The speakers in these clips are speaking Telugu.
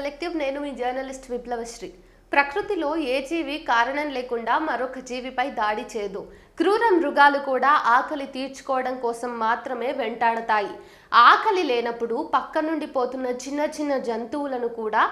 కలెక్టివ్. నేను మీ జర్నలిస్ట్ విప్లవశ్రీ. ప్రకృతిలో ఏ జీవి కారణం లేకుండా మరొక జీవిపై దాడి చేయదు. క్రూర మృగాలు కూడా ఆకలి తీర్చుకోవడం కోసం మాత్రమే వెంటాడతాయి. ఆకలి లేనప్పుడు పక్క నుండి పోతున్న చిన్న చిన్న జంతువులను కూడా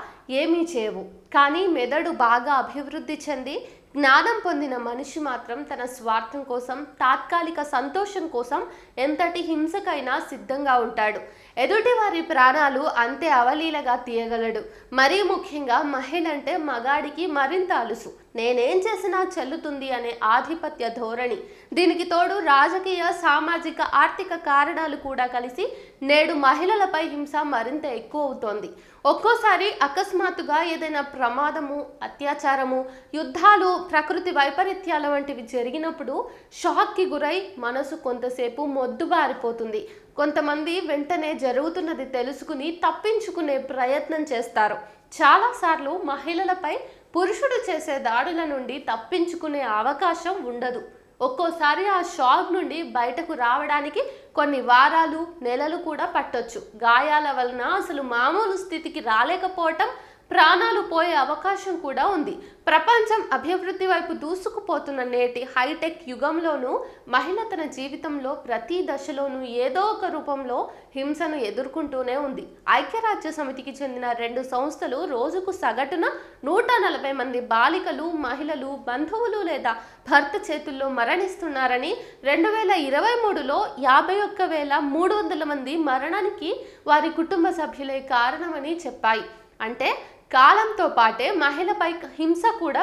ఏమీ చేయవు. కానీ మెదడు బాగా అభివృద్ధి చెంది జ్ఞానం పొందిన మనిషి మాత్రం తన స్వార్థం కోసం, తాత్కాలిక సంతోషం కోసం ఎంతటి హింసకైనా సిద్ధంగా ఉంటాడు. ఎదుటి వారి ప్రాణాలు అంతే అవలీలగా తీయగలడు. మరీ ముఖ్యంగా మహిళ అంటే మగాడికి మరింత అలుసు. నేనేం చేసినా చెల్లుతుంది అనే ఆధిపత్య ధోరణి. దీనికి తోడు రాజకీయ, సామాజిక, ఆర్థిక కారణాలు కూడా కలిసి నేడు మహిళలపై హింస మరింత ఎక్కువ అవుతోంది. ఒక్కోసారి అకస్మాత్తుగా ఏదైనా ప్రమాదము, అత్యాచారము, యుద్ధాలు, ప్రకృతి వైపరీత్యాల వంటివి జరిగినప్పుడు షాక్కి గురై మనసు కొంతసేపు మొద్దుబారిపోతుంది. కొంతమంది వెంటనే జరుగుతున్నది తెలుసుకుని తప్పించుకునే ప్రయత్నం చేస్తారు. చాలాసార్లు మహిళలపై పురుషుడు చేసే దాడుల నుండి తప్పించుకునే అవకాశం ఉండదు. ఒక్కోసారి ఆ షాక్ నుండి బయటకు రావడానికి కొన్ని వారాలు, నెలలు కూడా పట్టొచ్చు. గాయాల వలన అసలు మామూలు స్థితికి రాలేకపోవటం, ప్రాణాలు పోయే అవకాశం కూడా ఉంది. ప్రపంచం అభివృద్ధి వైపు దూసుకుపోతున్న నేటి హైటెక్ యుగంలోనూ మహిళ తన జీవితంలో ప్రతి దశలోనూ ఏదో ఒక రూపంలో హింసను ఎదుర్కొంటూనే ఉంది. ఐక్యరాజ్య సమితికి చెందిన 2 సంస్థలు రోజుకు సగటున 140 మంది బాలికలు, మహిళలు, బంధువులు లేదా భర్త చేతుల్లో మరణిస్తున్నారని, 2023లో 51,300 మంది మరణానికి వారి కుటుంబ సభ్యులే కారణమని చెప్పాయి. అంటే కాలంతో పాటే మహిళపై హింస కూడా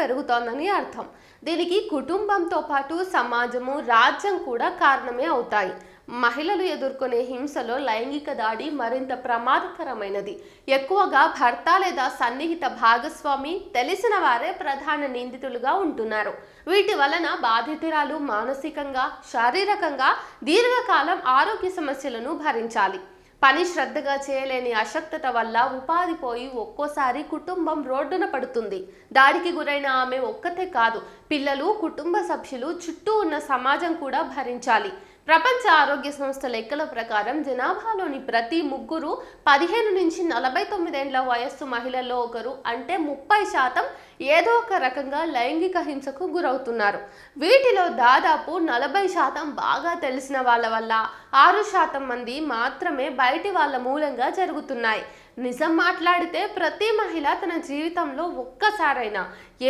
పెరుగుతోందని అర్థం. దీనికి కుటుంబంతో పాటు సమాజము, రాజ్యం కూడా కారణమే అవుతాయి. మహిళలు ఎదుర్కొనే హింసలో లైంగిక దాడి మరింత ప్రమాదకరమైనది. ఎక్కువగా భర్త లేదా సన్నిహిత భాగస్వామి, తెలిసిన వారే ప్రధాన నిందితులుగా ఉంటున్నారు. వీటి వలన బాధితురాలు మానసికంగా, శారీరకంగా దీర్ఘకాలం ఆరోగ్య సమస్యలను భరించాలి. పని శ్రద్ధగా చేయలేని అశక్తత వల్ల ఉపాధి పోయి ఒక్కోసారి కుటుంబం రోడ్డున పడుతుంది. దాడికి గురైన ఆమె ఒక్కతే కాదు, పిల్లలు, కుటుంబ సభ్యులు, చుట్టూ ఉన్న సమాజం కూడా భరించాలి. ప్రపంచ ఆరోగ్య సంస్థ లెక్కల ప్రకారం జనాభాలోని ప్రతి 3 15 నుంచి 49 ఏళ్ల వయస్సు మహిళల్లో ఒకరు, అంటే 30% ఏదో ఒక రకంగా లైంగిక హింసకు గురవుతున్నారు. వీటిలో దాదాపు 40% బాగా తెలిసిన వాళ్ళ వల్ల, 6% మంది మాత్రమే బయటి వాళ్ళ మూలంగా జరుగుతున్నాయి. నిజం మాట్లాడితే ప్రతి మహిళ తన జీవితంలో ఒక్కసారైనా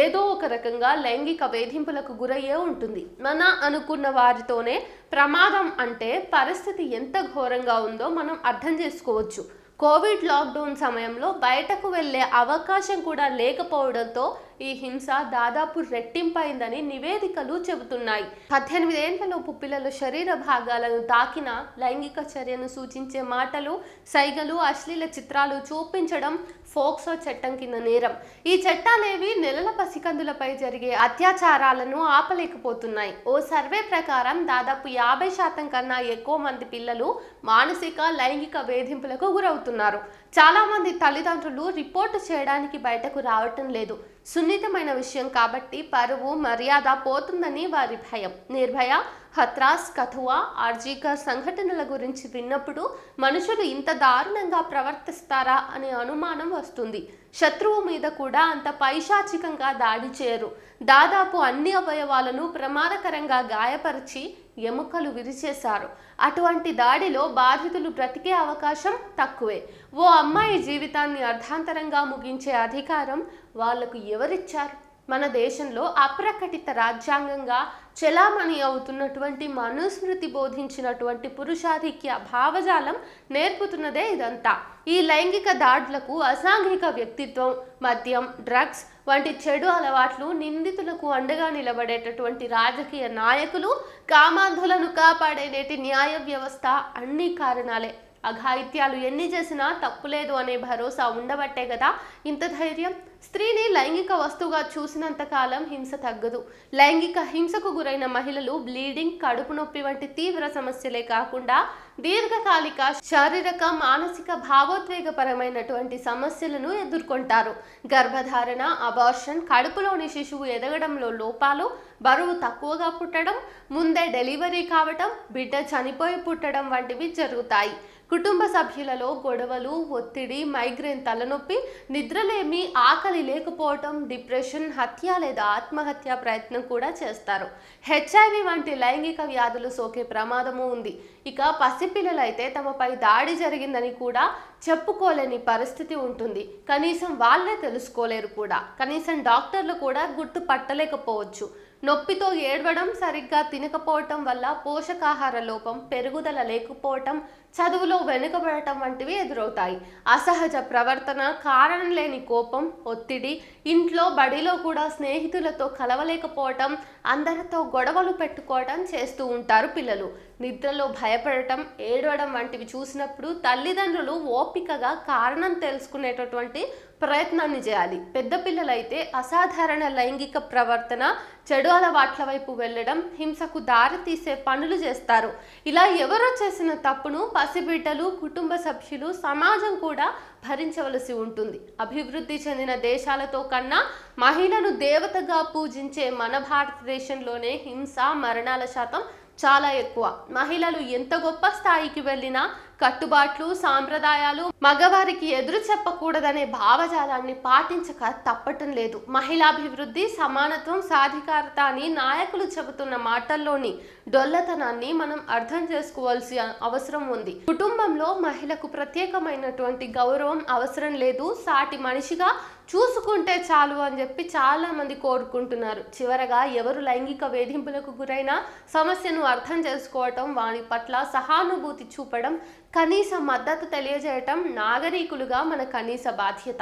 ఏదో ఒక రకంగా లైంగిక వేధింపులకు గురయ్యే ఉంటుంది. మన అనుకున్న వారితోనే ప్రమాదం అంటే పరిస్థితి ఎంత ఘోరంగా ఉందో మనం అర్థం చేసుకోవచ్చు. కోవిడ్ లాక్డౌన్ సమయంలో బయటకు వెళ్లే అవకాశం కూడా లేకపోవడంతో ఈ హింస దాదాపు రెట్టింపైందని నివేదికలు చెబుతున్నాయి. 18 ఏళ్లలోపు పిల్లల శరీర భాగాలను తాకిన, లైంగిక చర్యను సూచించే మాటలు, సైగలు, అశ్లీల చిత్రాలు చూపించడం ఫోక్సో చట్టం కింద నేరం. ఈ చట్టాలేవి నెలల పసికందులపై జరిగే అత్యాచారాలను ఆపలేకపోతున్నాయి. ఓ సర్వే ప్రకారం దాదాపు 50% కన్నా ఎక్కువ మంది పిల్లలు మానసిక, లైంగిక వేధింపులకు గురవుతున్నారు. చాలా మంది తల్లిదండ్రులు రిపోర్టు చేయడానికి బయటకు రావటం లేదు. సున్నితమైన విషయం కాబట్టి పరువు, మర్యాద పోతుందని వారి భయం. నిర్భయ, హత్రాస్, కథువా, ఆర్జీకర్ సంఘటనల గురించి విన్నప్పుడు మనుషులు ఇంత దారుణంగా ప్రవర్తిస్తారా అనే అనుమానం వస్తుంది. శత్రువు మీద కూడా అంత పైశాచికంగా దాడి చేయరు. దాదాపు అన్ని అవయవాలను ప్రమాదకరంగా గాయపరిచి ఎముకలు విరిచేశారు. అటువంటి దాడిలో బాధితులు బ్రతికే అవకాశం తక్కువే. ఓ అమ్మాయి జీవితాన్ని అర్థాంతరంగా ముగించే అధికారం వాళ్లకు ఎవరిచ్చారు? మన దేశంలో అప్రకటిత రాజ్యాంగంగా చెలామణి అవుతున్నటువంటి మనుస్మృతి బోధించినటువంటి పురుషాధిక్య భావజాలం నేర్పుతున్నదే ఇదంతా. ఈ లైంగిక దాడులకు అసాంఘిక వ్యక్తిత్వం, మద్యం, డ్రగ్స్ వంటి చెడు అలవాట్లు, నిందితులకు అండగా నిలబడేటటువంటి రాజకీయ నాయకులు, కామాంధులను కాపాడే నేటి న్యాయ వ్యవస్థ అన్ని కారణాలే. అఘాయిత్యాలు ఎన్ని చేసినా తప్పులేదు అనే భరోసా ఉండబట్టే కదా ఇంత ధైర్యం. స్త్రీని లైంగిక వస్తువుగా చూసినంత కాలం హింస తగ్గదు. లైంగిక హింసకు గురైన మహిళలు బ్లీడింగ్, కడుపు నొప్పి వంటి తీవ్ర సమస్యలే కాకుండా దీర్ఘకాలిక శారీరక, మానసిక, భావోద్వేగపరమైనటువంటి సమస్యలను ఎదుర్కొంటారు. గర్భధారణ, అబార్షన్, కడుపులోని శిశువు ఎదగడంలో లోపాలు, బరువు తక్కువగా పుట్టడం, ముందే డెలివరీ కావటం, బిడ్డ చనిపోయి పుట్టడం వంటివి జరుగుతాయి. కుటుంబ సభ్యులలో గొడవలు, ఒత్తిడి, మైగ్రేన్, తలనొప్పి, నిద్రలేమి, ఆకలి లేకపోవటం, డిప్రెషన్, హత్య లేదా ఆత్మహత్య ప్రయత్నం కూడా చేస్తారు. హెచ్ఐవి వంటి లైంగిక వ్యాధులు సోకే ప్రమాదము ఉంది. ఇక పసిపిల్లలైతే తమపై దాడి జరిగిందని కూడా చెప్పుకోలేని పరిస్థితి ఉంటుంది. కనీసం వాళ్ళే తెలుసుకోలేరు కూడా. కనీసం డాక్టర్లు కూడా గుర్తుపట్టలేకపోవచ్చు. నొప్పితో ఏడవడం, సరిగ్గా తినకపోవటం వల్ల పోషకాహార లోపం, పెరుగుదల లేకపోవటం, చదువులో వెనుకబడటం వంటివి ఎదురవుతాయి. అసహజ ప్రవర్తన, కారణం లేని కోపం, ఒత్తిడి, ఇంట్లో బడిలో కూడా స్నేహితులతో కలవలేకపోవటం, అందరితో గొడవలు పెట్టుకోవటం చేస్తూ ఉంటారు పిల్లలు. నిద్రలో భయపడటం, ఏడవడం వంటివి చూసినప్పుడు తల్లిదండ్రులు ఓపికగా కారణం తెలుసుకునేటటువంటి ప్రయత్నాన్ని చేయాలి. పెద్ద పిల్లలైతే అసాధారణ లైంగిక ప్రవర్తన, చెడు అలవాట్ల వైపు వెళ్ళడం, హింసకు దారి తీసే పనులు చేస్తారు. ఇలా ఎవరో చేసిన తప్పును పసిబిడ్డలు, కుటుంబ సభ్యులు, సమాజం కూడా భరించవలసి ఉంటుంది. అభివృద్ధి చెందిన దేశాలతో కన్నా మహిళను దేవతగా పూజించే మన భారతదేశంలోనే హింస, మరణాల శాతం చాలా ఎక్కువ. మహిళలు ఎంత గొప్ప స్థాయికి వెళ్ళినా కట్టుబాట్లు, సాంప్రదాయాలు, మగవారికి ఎదురు చెప్పకూడదనే భావజాలాన్ని పాటించక తప్పటం లేదు. మహిళాభివృద్ధి, సమానత్వం, సాధికారత అని నాయకులు చెబుతున్న మాటల్లోని డొల్లతనాన్ని మనం అర్థం చేసుకోవాల్సిన అవసరం ఉంది. కుటుంబంలో మహిళకు ప్రత్యేకమైనటువంటి గౌరవం అవసరం లేదు. సాటి మనిషిగా చూసుకుంటే చాలు అని చెప్పి చాలా మంది కోరుకుంటున్నారు. చివరగా ఎవరు లైంగిక వేధింపులకు గురైనా సమస్యను అర్థం చేసుకోవటం, వాని పట్ల సహానుభూతి చూపడం, కనీస మద్దతు తెలియజేయటం నాగరికులుగా మన కనీస బాధ్యత.